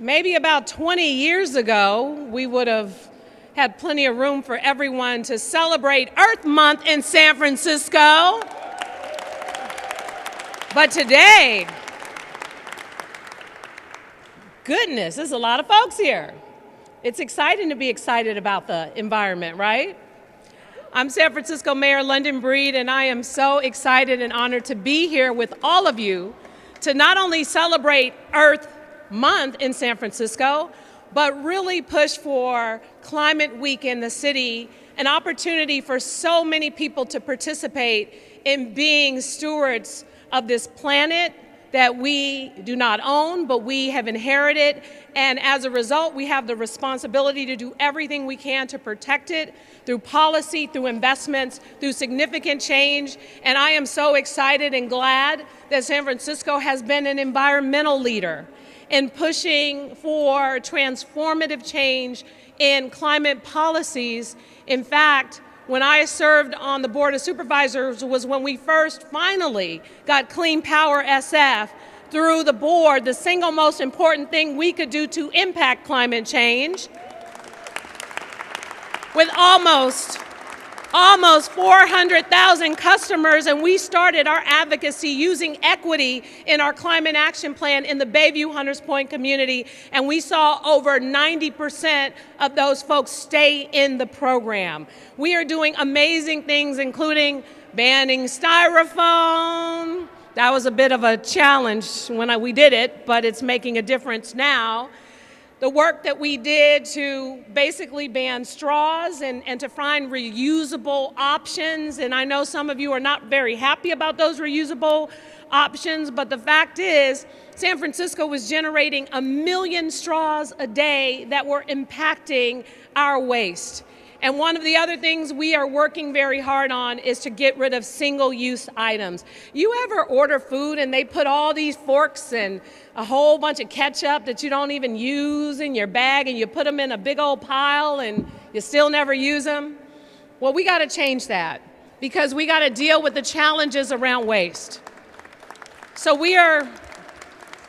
maybe about 20 years ago, we would have had plenty of room for everyone to celebrate Earth Month in San Francisco. But today, goodness, there's a lot of folks here. It's exciting to be excited about the environment, right? I'm San Francisco Mayor London Breed, and I am so excited and honored to be here with all of you to not only celebrate Earth Month in San Francisco, but really push for Climate Week in the city, an opportunity for so many people to participate in being stewards of this planet that we do not own, but we have inherited. And as a result, we have the responsibility to do everything we can to protect it through policy, through investments, through significant change. And I am so excited and glad that San Francisco has been an environmental leader in pushing for transformative change in climate policies. In fact, when I served on the Board of Supervisors was when we first finally got Clean Power SF through the board, the single most important thing we could do to impact climate change. With almost 400,000 customers, and we started our advocacy using equity in our climate action plan in the Bayview Hunters Point community, and we saw over 90% of those folks stay in the program. We are doing amazing things, including banning styrofoam. That was a bit of a challenge when we did it, but it's making a difference now. The work that we did to basically ban straws and to find reusable options. And I know some of you are not very happy about those reusable options, but the fact is San Francisco was generating 1 million straws a day that were impacting our waste. And one of the other things we are working very hard on is to get rid of single-use items. You ever order food and they put all these forks and a whole bunch of ketchup that you don't even use in your bag, and you put them in a big old pile and you still never use them? Well, we got to change that because we got to deal with the challenges around waste. So we are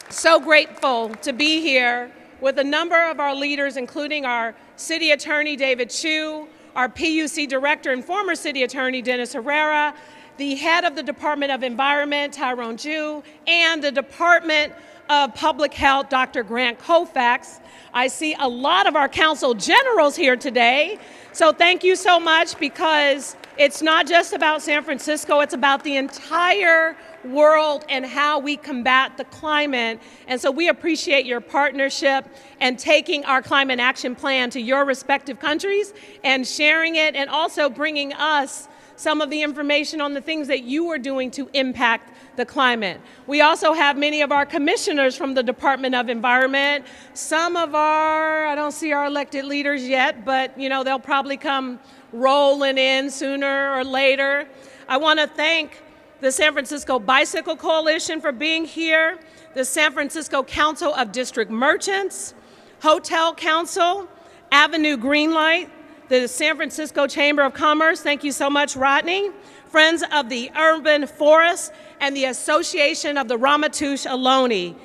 so grateful to be here with a number of our leaders, including our City Attorney David Chiu, our PUC Director and former City Attorney Dennis Herrera, the head of the Department of Environment, Tyrone Ju, and the Department of Public Health, Dr. Grant Colfax. I see a lot of our council generals here today, so thank you so much, because it's not just about San Francisco, it's about the entire world and how we combat the climate. And so we appreciate your partnership and taking our climate action plan to your respective countries and sharing it, and also bringing us some of the information on the things that you are doing to impact the climate. We also have many of our commissioners from the Department of Environment. Some of I don't see our elected leaders yet, but they'll probably come rolling in sooner or later. I want to thank the San Francisco Bicycle Coalition for being here, the San Francisco Council of District Merchants, Hotel Council, Avenue Greenlight, the San Francisco Chamber of Commerce, thank you so much, Rodney, Friends of the Urban Forest, and the Association of the Ramaytush Ohlone.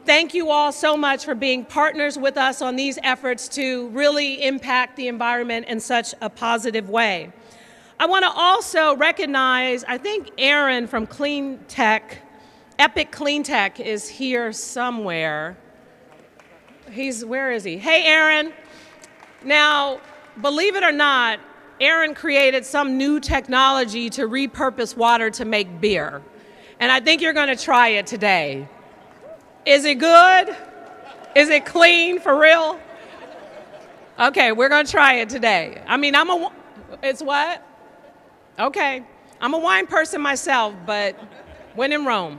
Thank you all so much for being partners with us on these efforts to really impact the environment in such a positive way. I want to also recognize, I think Aaron from Clean Tech, Epic Clean Tech is here somewhere. Where is he? Hey, Aaron. Now, believe it or not, Aaron created some new technology to repurpose water to make beer. And I think you're going to try it today. Is it good? Is it clean for real? Okay, we're going to try it today. I mean, it's what? Okay, I'm a wine person myself, but when in Rome.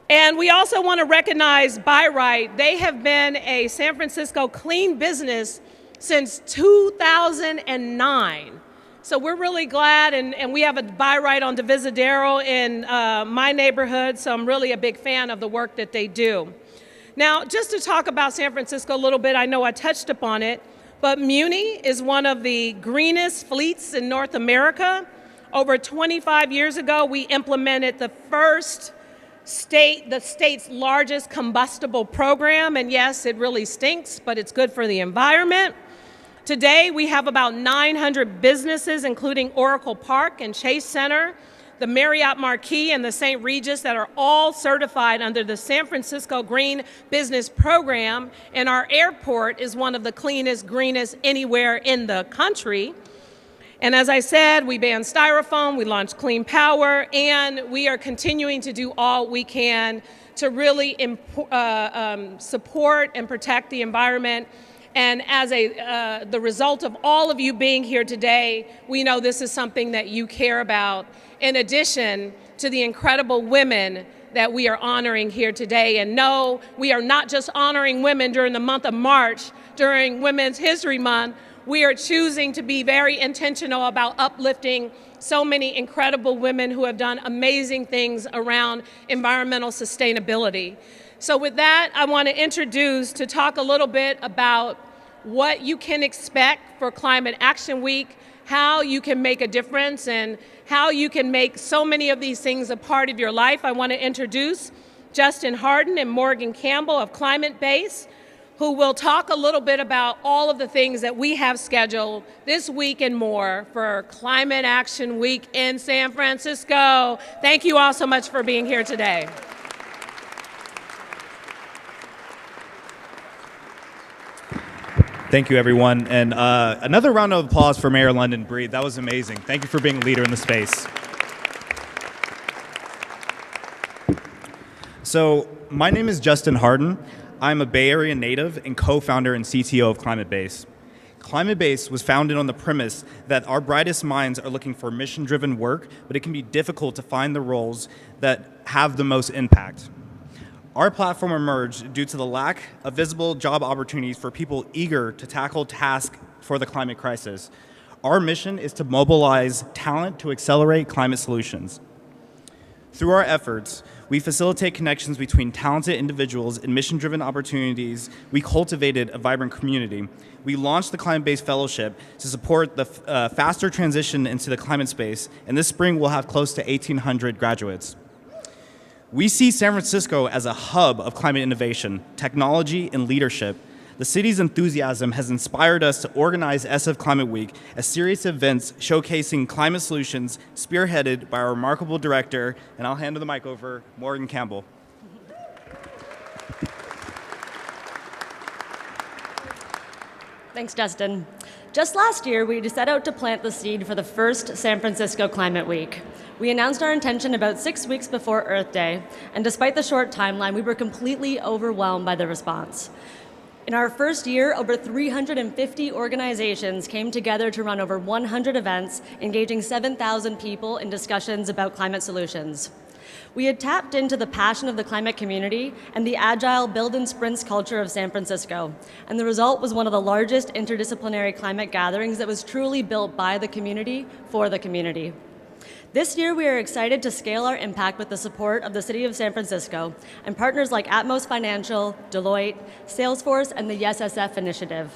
And we also want to recognize By-Rite. They have been a San Francisco clean business since 2009. So we're really glad, and we have a By-Rite on Divisadero in my neighborhood, so I'm really a big fan of the work that they do. Now, just to talk about San Francisco a little bit, I know I touched upon it, but Muni is one of the greenest fleets in North America. Over 25 years ago, we implemented the first the state's largest combustible program, and yes, it really stinks, but it's good for the environment. Today, we have about 900 businesses, including Oracle Park and Chase Center, the Marriott Marquis, and the St. Regis that are all certified under the San Francisco Green Business Program, and our airport is one of the cleanest, greenest anywhere in the country. And as I said, we banned styrofoam, we launched Clean Power, and we are continuing to do all we can to really support and protect the environment. And as the result of all of you being here today, we know this is something that you care about, in addition to the incredible women that we are honoring here today. And no, we are not just honoring women during the month of March, during Women's History Month. We are choosing to be very intentional about uplifting so many incredible women who have done amazing things around environmental sustainability. So with that, I want to talk a little bit about what you can expect for Climate Action Week, how you can make a difference, and how you can make so many of these things a part of your life. I want to introduce Justin Hardin and Morgan Campbell of Climate Base, who will talk a little bit about all of the things that we have scheduled this week and more for Climate Action Week in San Francisco. Thank you all so much for being here today. Thank you, everyone. And another round of applause for Mayor London Breed. That was amazing. Thank you for being a leader in the space. So my name is Justin Hardin. I'm a Bay Area native and co-founder and CTO of Climate Base. Climate Base was founded on the premise that our brightest minds are looking for mission-driven work, but it can be difficult to find the roles that have the most impact. Our platform emerged due to the lack of visible job opportunities for people eager to tackle tasks for the climate crisis. Our mission is to mobilize talent to accelerate climate solutions. Through our efforts, we facilitate connections between talented individuals and mission-driven opportunities. We cultivated a vibrant community. We launched the Climate Base Fellowship to support the faster transition into the climate space, and this spring we'll have close to 1,800 graduates. We see San Francisco as a hub of climate innovation, technology, and leadership. The city's enthusiasm has inspired us to organize SF Climate Week, a series of events showcasing climate solutions spearheaded by our remarkable director, and I'll hand the mic over, Morgan Campbell. Thanks, Justin. Just last year, we set out to plant the seed for the first San Francisco Climate Week. We announced our intention about 6 weeks before Earth Day, and despite the short timeline, we were completely overwhelmed by the response. In our first year, over 350 organizations came together to run over 100 events, engaging 7,000 people in discussions about climate solutions. We had tapped into the passion of the climate community and the agile build and sprints culture of San Francisco, and the result was one of the largest interdisciplinary climate gatherings that was truly built by the community for the community. This year, we are excited to scale our impact with the support of the City of San Francisco and partners like Atmos Financial, Deloitte, Salesforce, and the YesSF initiative.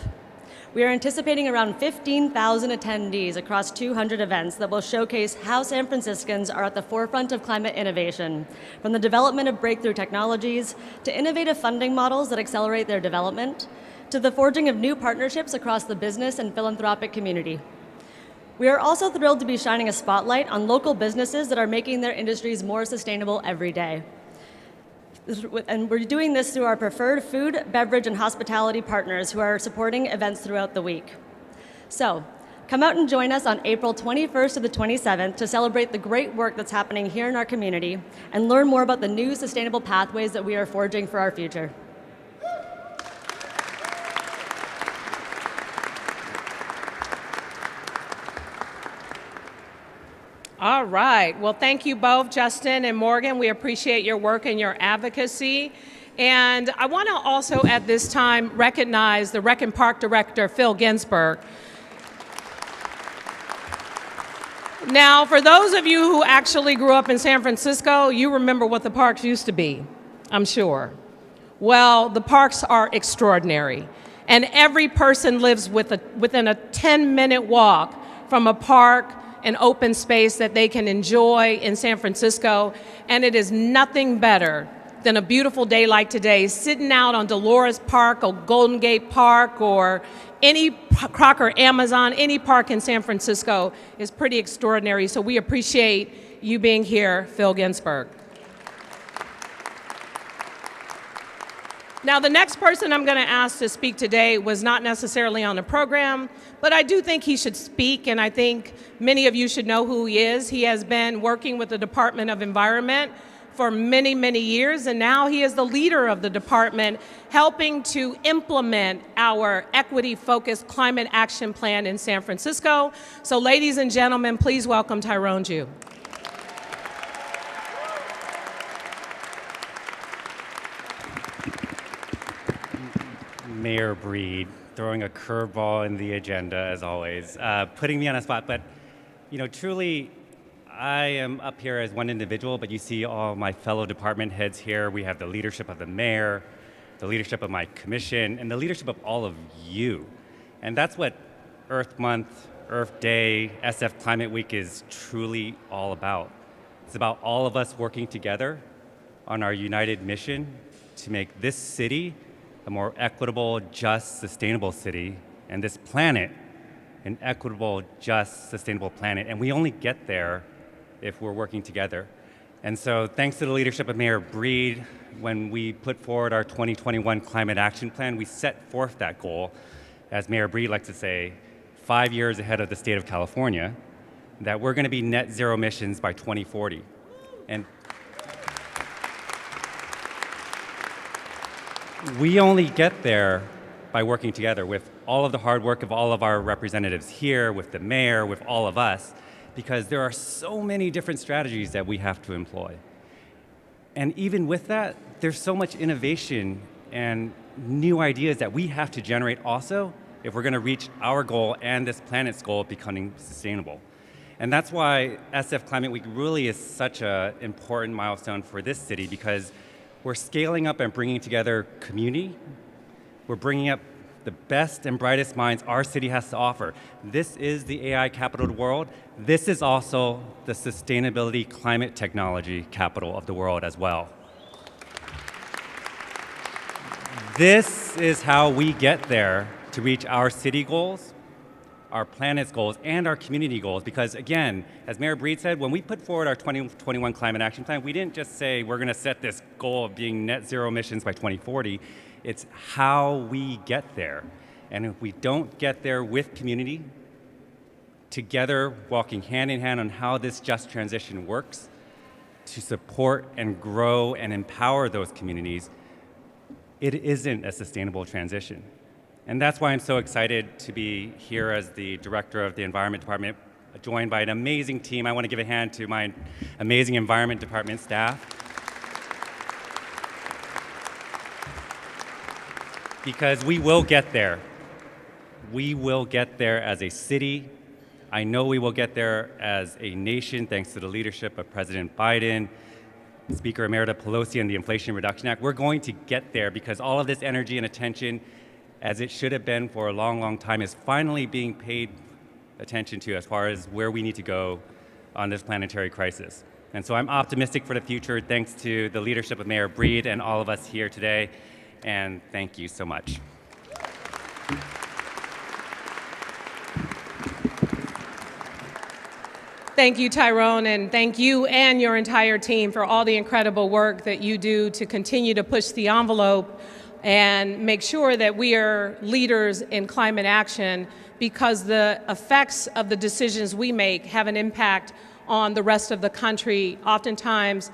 We are anticipating around 15,000 attendees across 200 events that will showcase how San Franciscans are at the forefront of climate innovation, from the development of breakthrough technologies to innovative funding models that accelerate their development, to the forging of new partnerships across the business and philanthropic community. We are also thrilled to be shining a spotlight on local businesses that are making their industries more sustainable every day. And we're doing this through our preferred food, beverage, and hospitality partners who are supporting events throughout the week. So, come out and join us on April 21st to the 27th to celebrate the great work that's happening here in our community and learn more about the new sustainable pathways that we are forging for our future. All right. Well, thank you both, Justin and Morgan. We appreciate your work and your advocacy. And I want to also at this time recognize the Rec and Park Director, Phil Ginsburg. Now, for those of you who actually grew up in San Francisco, you remember what the parks used to be, I'm sure. Well, the parks are extraordinary. And every person lives within a 10-minute walk from a park an open space that they can enjoy in San Francisco. And it is nothing better than a beautiful day like today, sitting out on Dolores Park or Golden Gate Park or any Crocker Amazon, any park in San Francisco is pretty extraordinary. So we appreciate you being here, Phil Ginsburg. Now, the next person I'm going to ask to speak today was not necessarily on the program, but I do think he should speak, and I think many of you should know who he is. He has been working with the Department of Environment for many, many years, and now he is the leader of the department, helping to implement our equity-focused climate action plan in San Francisco. So, ladies and gentlemen, please welcome Tyrone Jew. Mayor Breed throwing a curveball in the agenda, as always, putting me on a spot. But, truly, I am up here as one individual, but you see all my fellow department heads here. We have the leadership of the mayor, the leadership of my commission, and the leadership of all of you. And that's what Earth Month, Earth Day, SF Climate Week is truly all about. It's about all of us working together on our united mission to make this city a more equitable, just, sustainable city, and this planet an equitable, just, sustainable planet. And we only get there if we're working together. And so thanks to the leadership of Mayor Breed, when we put forward our 2021 Climate Action Plan, we set forth that goal, as Mayor Breed likes to say, 5 years ahead of the state of California, that we're going to be net zero emissions by 2040. And we only get there by working together with all of the hard work of all of our representatives here, with the mayor, with all of us, because there are so many different strategies that we have to employ. And even with that, there's so much innovation and new ideas that we have to generate also if we're going to reach our goal and this planet's goal of becoming sustainable. And that's why SF Climate Week really is such an important milestone for this city, because we're scaling up and bringing together community. We're bringing up the best and brightest minds our city has to offer. This is the AI capital of the world. This is also the sustainability climate technology capital of the world as well. This is how we get there to reach our city goals, our planet's goals, and our community goals. Because again, as Mayor Breed said, when we put forward our 2021 Climate Action Plan, we didn't just say we're going to set this goal of being net zero emissions by 2040. It's how we get there. And if we don't get there with community, together walking hand in hand on how this just transition works, to support and grow and empower those communities, it isn't a sustainable transition. And that's why I'm so excited to be here as the director of the Environment Department, joined by an amazing team. I want to give a hand to my amazing Environment Department staff. Because we will get there. We will get there as a city. I know we will get there as a nation, thanks to the leadership of President Biden, Speaker Emerita Pelosi, and the Inflation Reduction Act. We're going to get there because all of this energy and attention, as it should have been for a long, long time, is finally being paid attention to as far as where we need to go on this planetary crisis. And so I'm optimistic for the future, thanks to the leadership of Mayor Breed and all of us here today. And thank you so much. Thank you, Tyrone, and thank you and your entire team for all the incredible work that you do to continue to push the envelope and make sure that we are leaders in climate action, because the effects of the decisions we make have an impact on the rest of the country. Oftentimes,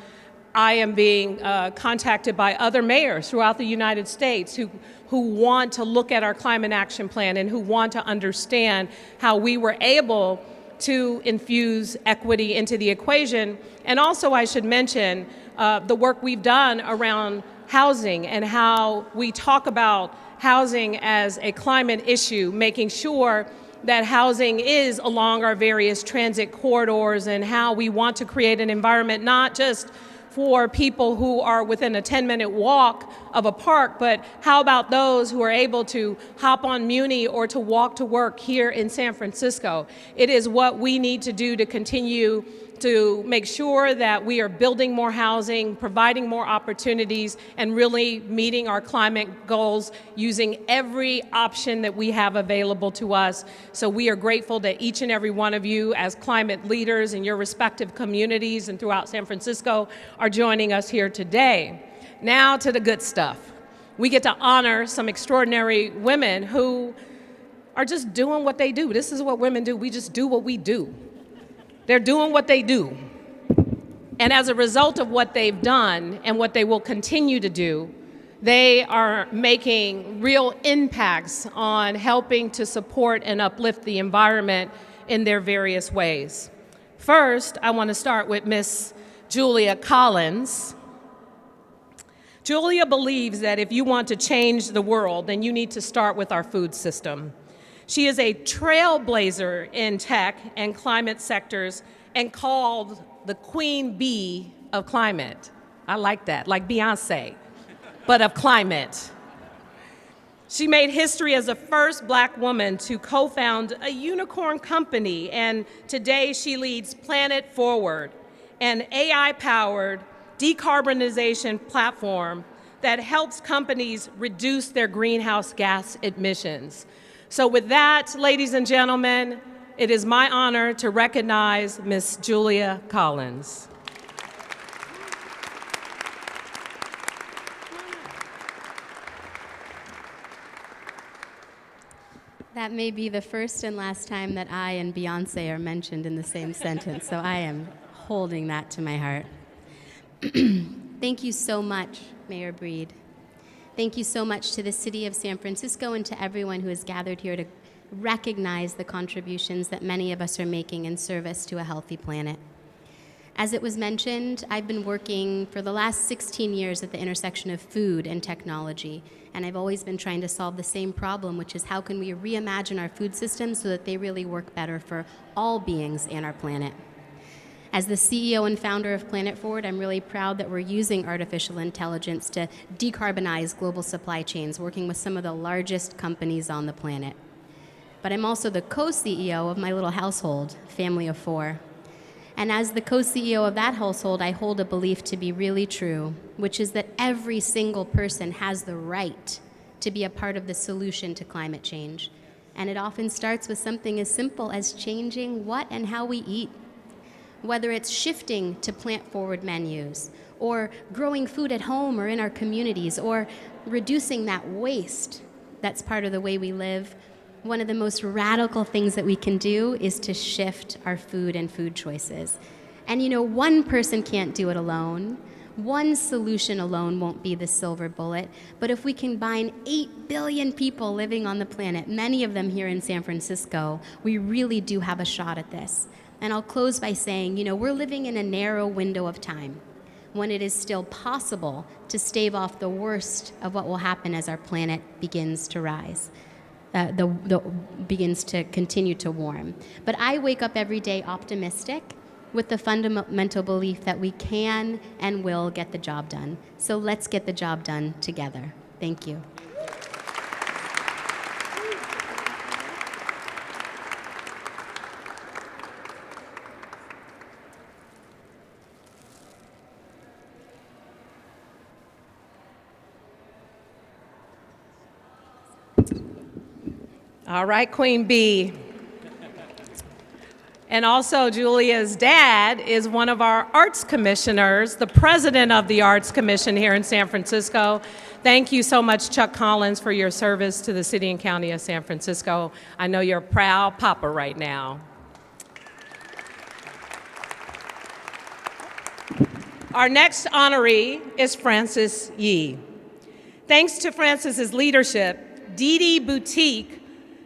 I am being contacted by other mayors throughout the United States who want to look at our climate action plan and who want to understand how we were able to infuse equity into the equation. And also, I should mention the work we've done around housing and how we talk about housing as a climate issue, making sure that housing is along our various transit corridors, and how we want to create an environment not just for people who are within a 10-minute walk of a park, but how about those who are able to hop on Muni or to walk to work here in San Francisco? It is what we need to do to continue to make sure that we are building more housing, providing more opportunities, and really meeting our climate goals using every option that we have available to us. So we are grateful that each and every one of you as climate leaders in your respective communities and throughout San Francisco are joining us here today. Now to the good stuff. We get to honor some extraordinary women who are just doing what they do. This is what women do. We just do what we do. They're doing what they do. And as a result of what they've done and what they will continue to do, they are making real impacts on helping to support and uplift the environment in their various ways. First, I want to start with Miss Julia Collins. Julia believes that if you want to change the world, then you need to start with our food system. She is a trailblazer in tech and climate sectors and called the queen bee of climate. I like that, like Beyonce, but of climate. She made history as the first Black woman to co-found a unicorn company, and today she leads Planet Forward, an AI-powered decarbonization platform that helps companies reduce their greenhouse gas emissions. So with that, ladies and gentlemen, it is my honor to recognize Miss Julia Collins. That may be the first and last time that I and Beyonce are mentioned in the same sentence, so I am holding that to my heart. Thank you so much, Mayor Breed. Thank you so much to the City of San Francisco and to everyone who has gathered here to recognize the contributions that many of us are making in service to a healthy planet. As it was mentioned, I've been working for the last 16 years at the intersection of food and technology, and I've always been trying to solve the same problem, which is how can we reimagine our food systems so that they really work better for all beings in our planet. As the CEO and founder of Planet Forward, I'm really proud that we're using artificial intelligence to decarbonize global supply chains, working with some of the largest companies on the planet. But I'm also the co-CEO of my little household, family of 4. And as the co-CEO of that household, I hold a belief to be really true, which is that every single person has the right to be a part of the solution to climate change. And it often starts with something as simple as changing what and how we eat. Whether it's shifting to plant-forward menus, or growing food at home or in our communities, or reducing that waste that's part of the way we live, one of the most radical things that we can do is to shift our food and food choices. And you know, one person can't do it alone. One solution alone won't be the silver bullet, but if we combine 8 billion people living on the planet, many of them here in San Francisco, we really do have a shot at this. And I'll close by saying, you know, we're living in a narrow window of time when it is still possible to stave off the worst of what will happen as our planet begins to rise, begins to continue to warm. But I wake up every day optimistic with the fundamental belief that we can and will get the job done. So let's get the job done together. Thank you. All right, Queen Bee. And also, Julia's dad is one of our arts commissioners, the president of the Arts Commission here in San Francisco. Thank you so much, Chuck Collins, for your service to the city and county of San Francisco. I know you're a proud papa right now. Our next honoree is Francis Yee. Thanks to Francis's leadership, DD Boutique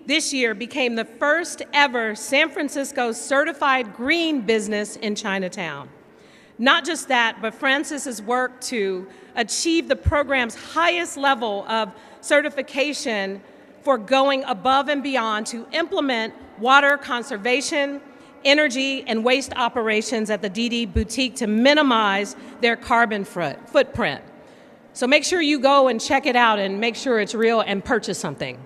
this year became the first ever San Francisco certified green business in Chinatown. Not just that, but Francis has worked to achieve the program's highest level of certification for going above and beyond to implement water conservation, energy, and waste operations at the DD Boutique to minimize their carbon footprint. So make sure you go and check it out and make sure it's real and purchase something.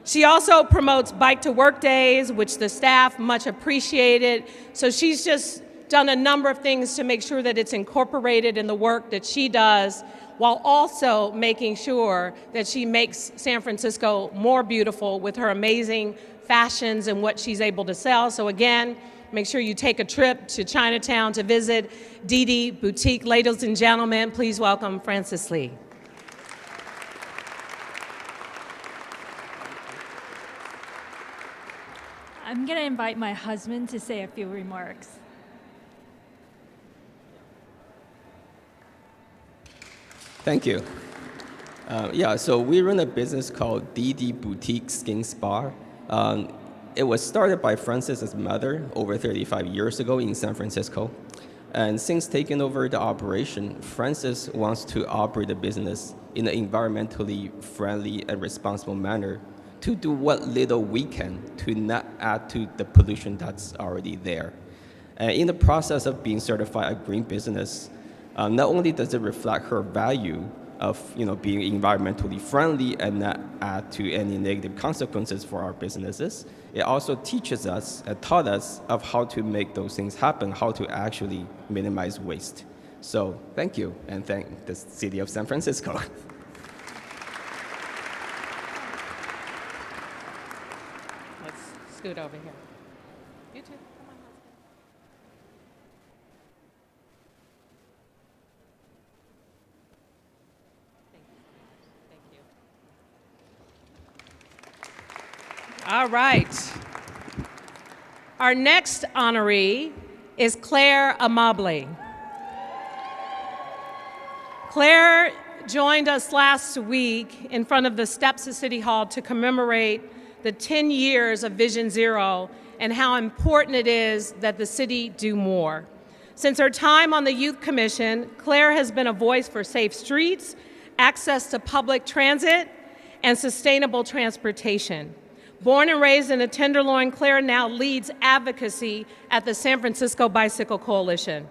She also promotes Bike to Work days, which the staff much appreciated. So she's just done a number of things to make sure that it's incorporated in the work that she does, while also making sure that she makes San Francisco more beautiful with her amazing fashions and what she's able to sell. So again, make sure you take a trip to Chinatown to visit Didi Boutique. Ladies and gentlemen, please welcome Frances Lee. I'm going to invite my husband to say a few remarks. Thank you. So we run a business called Didi Boutique Skin Spa. It was started by Francis's mother over 35 years ago in San Francisco. And since taking over the operation, Francis wants to operate the business in an environmentally friendly and responsible manner to do what little we can to not add to the pollution that's already there. And in the process of being certified a green business, not only does it reflect her value of being environmentally friendly and not add to any negative consequences for our businesses, it also teaches us and taught us of how to make those things happen, how to actually minimize waste. So thank you, and thank the city of San Francisco. Let's scoot over here. You too. Come on, husband. Thank you. All right. Our next honoree is Claire Amable. Claire joined us last week in front of the steps of City Hall to commemorate the 10 years of Vision Zero and how important it is that the city do more. Since her time on the Youth Commission, Claire has been a voice for safe streets, access to public transit, and sustainable transportation. Born and raised in the Tenderloin, Claire now leads advocacy at the San Francisco Bicycle Coalition.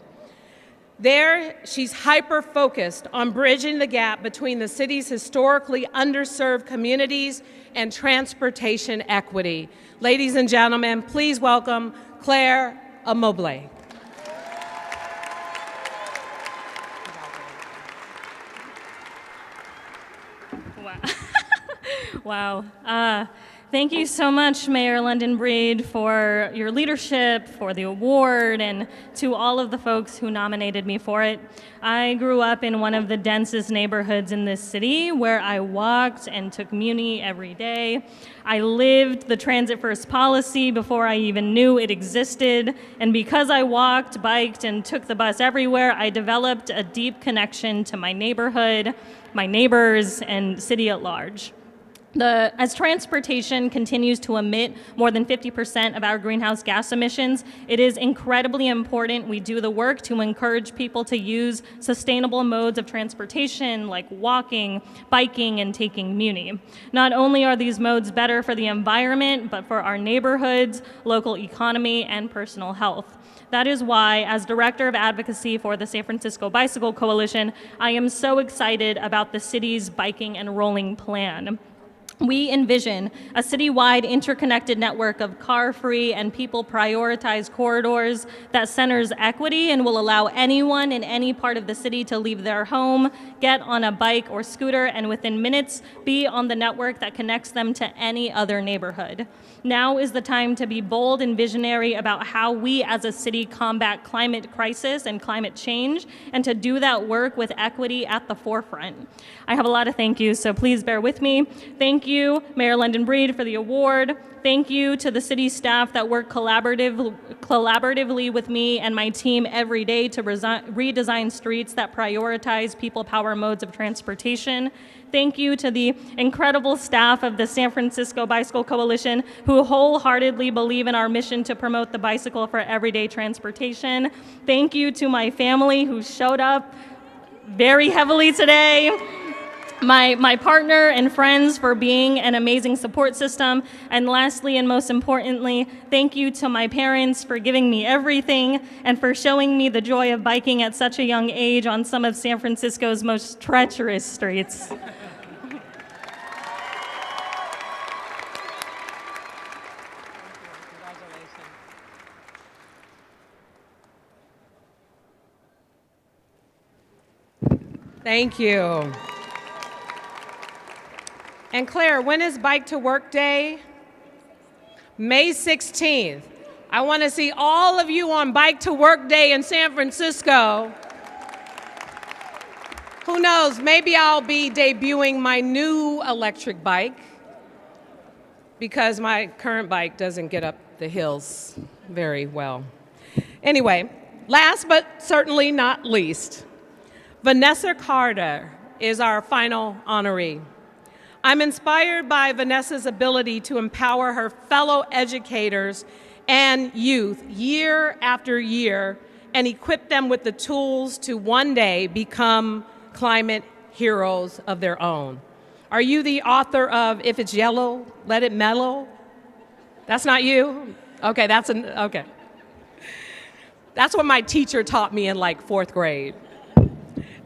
There, she's hyper-focused on bridging the gap between the city's historically underserved communities and transportation equity. Ladies and gentlemen, please welcome Claire Amable. Wow. Thank you so much, Mayor London Breed, for your leadership, for the award, and to all of the folks who nominated me for it. I grew up in one of the densest neighborhoods in this city where I walked and took Muni every day. I lived the Transit First policy before I even knew it existed. And because I walked, biked, and took the bus everywhere, I developed a deep connection to my neighborhood, my neighbors, and city at large. As transportation continues to emit more than 50% of our greenhouse gas emissions, it is incredibly important we do the work to encourage people to use sustainable modes of transportation like walking, biking, and taking Muni. Not only are these modes better for the environment, but for our neighborhoods, local economy, and personal health. That is why, as Director of Advocacy for the San Francisco Bicycle Coalition, I am so excited about the city's biking and rolling plan. We envision a citywide interconnected network of car-free and people-prioritized corridors that centers equity and will allow anyone in any part of the city to leave their home, get on a bike or scooter, and within minutes be on the network that connects them to any other neighborhood. Now is the time to be bold and visionary about how we as a city combat climate crisis and climate change, and to do that work with equity at the forefront. I have a lot of thank yous, so please bear with me. Thank you, Mayor London Breed, for the award. Thank you to the city staff that work collaboratively with me and my team every day to redesign streets that prioritize people-power modes of transportation. Thank you to the incredible staff of the San Francisco Bicycle Coalition who wholeheartedly believe in our mission to promote the bicycle for everyday transportation. Thank you to my family who showed up very heavily today. my partner and friends for being an amazing support system. And lastly, and most importantly, thank you to my parents for giving me everything and for showing me the joy of biking at such a young age on some of San Francisco's most treacherous streets. Thank you. And Claire, when is Bike to Work Day? May 16th. I want to see all of you on Bike to Work Day in San Francisco. Who knows, maybe I'll be debuting my new electric bike because my current bike doesn't get up the hills very well. Anyway, last but certainly not least, Vanessa Carter is our final honoree. I'm inspired by Vanessa's ability to empower her fellow educators and youth year after year and equip them with the tools to one day become climate heroes of their own. Are you the author of If It's Yellow, Let It Mellow? That's not you? Okay, okay. That's what my teacher taught me in like 4th grade.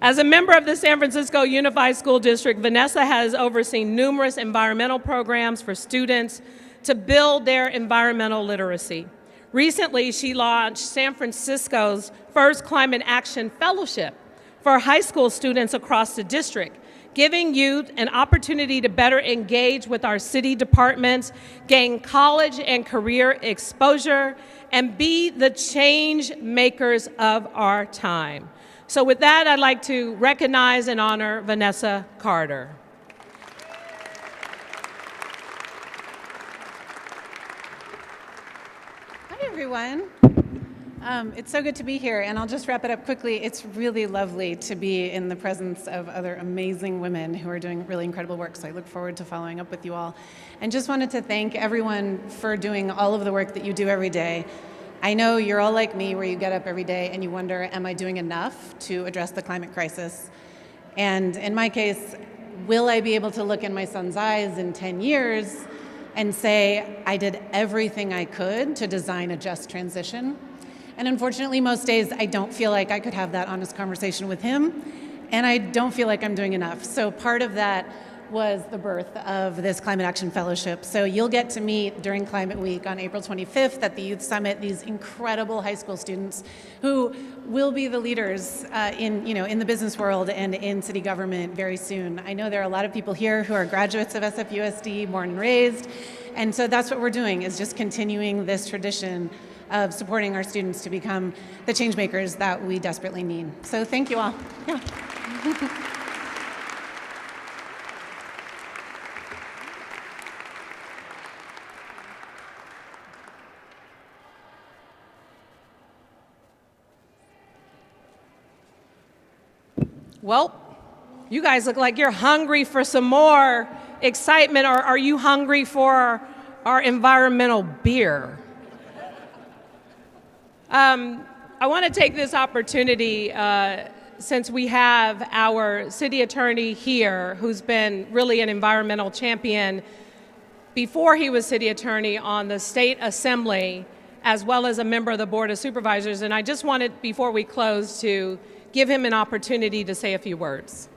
As a member of the San Francisco Unified School District, Vanessa has overseen numerous environmental programs for students to build their environmental literacy. Recently, she launched San Francisco's first Climate Action Fellowship for high school students across the district, giving youth an opportunity to better engage with our city departments, gain college and career exposure, and be the change makers of our time. So with that, I'd like to recognize and honor Vanessa Carter. Hi, everyone. It's so good to be here, and I'll just wrap it up quickly. It's really lovely to be in the presence of other amazing women who are doing really incredible work, so I look forward to following up with you all. And just wanted to thank everyone for doing all of the work that you do every day. I know you're all like me, where you get up every day and you wonder, am I doing enough to address the climate crisis? And in my case, will I be able to look in my son's eyes in 10 years and say, I did everything I could to design a just transition? And unfortunately, most days I don't feel like I could have that honest conversation with him, and I don't feel like I'm doing enough. So part of that was the birth of this Climate Action Fellowship. So you'll get to meet during Climate Week on April 25th at the Youth Summit these incredible high school students who will be the leaders in the business world and in city government very soon. I know there are a lot of people here who are graduates of SFUSD, born and raised, and so that's what we're doing, is just continuing this tradition of supporting our students to become the change makers that we desperately need. So thank you all. Yeah. Well, you guys look like you're hungry for some more excitement, or are you hungry for our environmental beer? I want to take this opportunity, since we have our city attorney here, who's been really an environmental champion before he was city attorney on the state assembly, as well as a member of the Board of Supervisors. And I just wanted, before we close, to give him an opportunity to say a few words.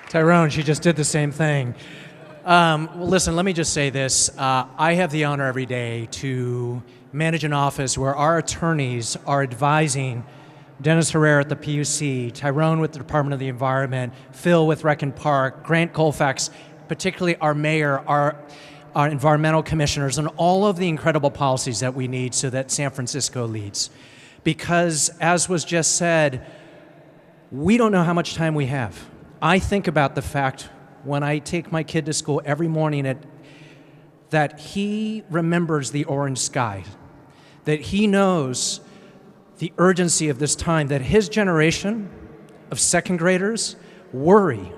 Tyrone, she just did the same thing. Well, listen, let me just say this. I have the honor every day to manage an office where our attorneys are advising Dennis Herrera at the PUC, Tyrone with the Department of the Environment, Phil with Rec and Park, Grant Colfax, particularly our mayor, our environmental commissioners, and all of the incredible policies that we need so that San Francisco leads. Because, as was just said, we don't know how much time we have. I think about the fact when I take my kid to school every morning that he remembers the orange sky, that he knows the urgency of this time, that his generation of second graders worry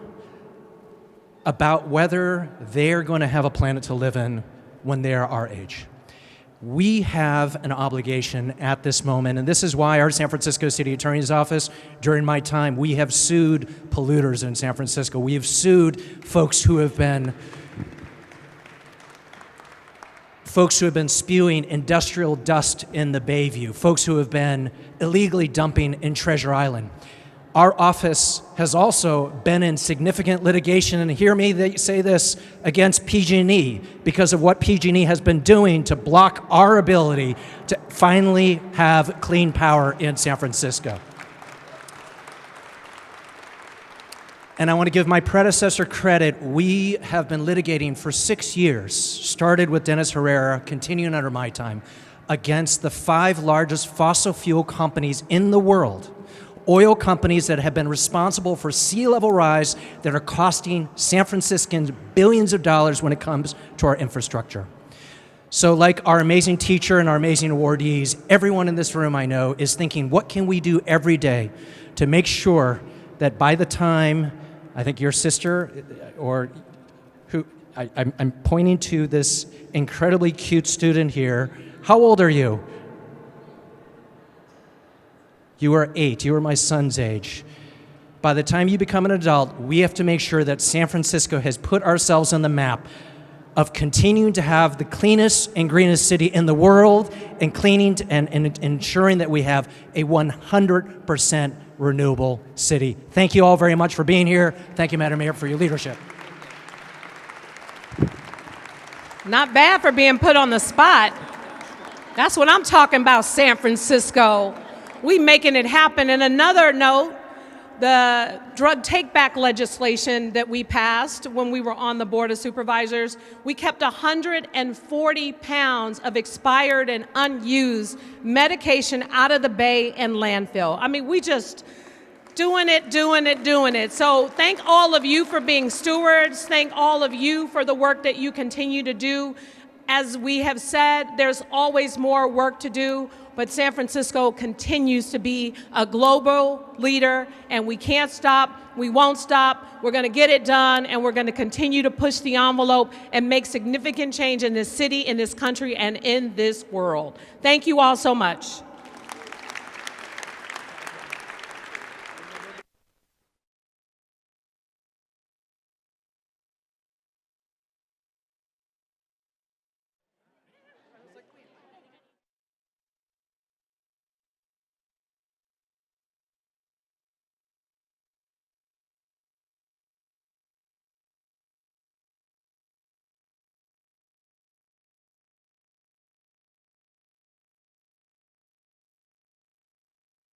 about whether they're going to have a planet to live in when they're our age. We have an obligation at this moment, and this is why our San Francisco City Attorney's Office, during my time, we have sued polluters in San Francisco. We have sued folks who have been spewing industrial dust in the Bayview, folks who have been illegally dumping in Treasure Island. Our office has also been in significant litigation, and hear me say this, against PG&E because of what PG&E has been doing to block our ability to finally have clean power in San Francisco. And I want to give my predecessor credit. We have been litigating for 6 years, started with Dennis Herrera, continuing under my time, against the 5 largest fossil fuel companies in the world, oil companies that have been responsible for sea level rise that are costing San Franciscans billions of dollars when it comes to our infrastructure. So like our amazing teacher and our amazing awardees, everyone in this room I know is thinking, what can we do every day to make sure that by the time, I think your sister, or who, I'm pointing to this incredibly cute student here. How old are you? You are 8. You are my son's age. By the time you become an adult, we have to make sure that San Francisco has put ourselves on the map of continuing to have the cleanest and greenest city in the world and and ensuring that we have a 100% renewable city. Thank you all very much for being here. Thank you, Madam Mayor, for your leadership. Not bad for being put on the spot. That's what I'm talking about, San Francisco. We making it happen. And another note, the drug take-back legislation that we passed when we were on the Board of Supervisors, we kept 140 pounds of expired and unused medication out of the Bay and landfill. I mean, we just doing it. So thank all of you for being stewards. Thank all of you for the work that you continue to do. As we have said, there's always more work to do, but San Francisco continues to be a global leader, and we can't stop, we won't stop, we're gonna get it done, and we're gonna continue to push the envelope and make significant change in this city, in this country, and in this world. Thank you all so much.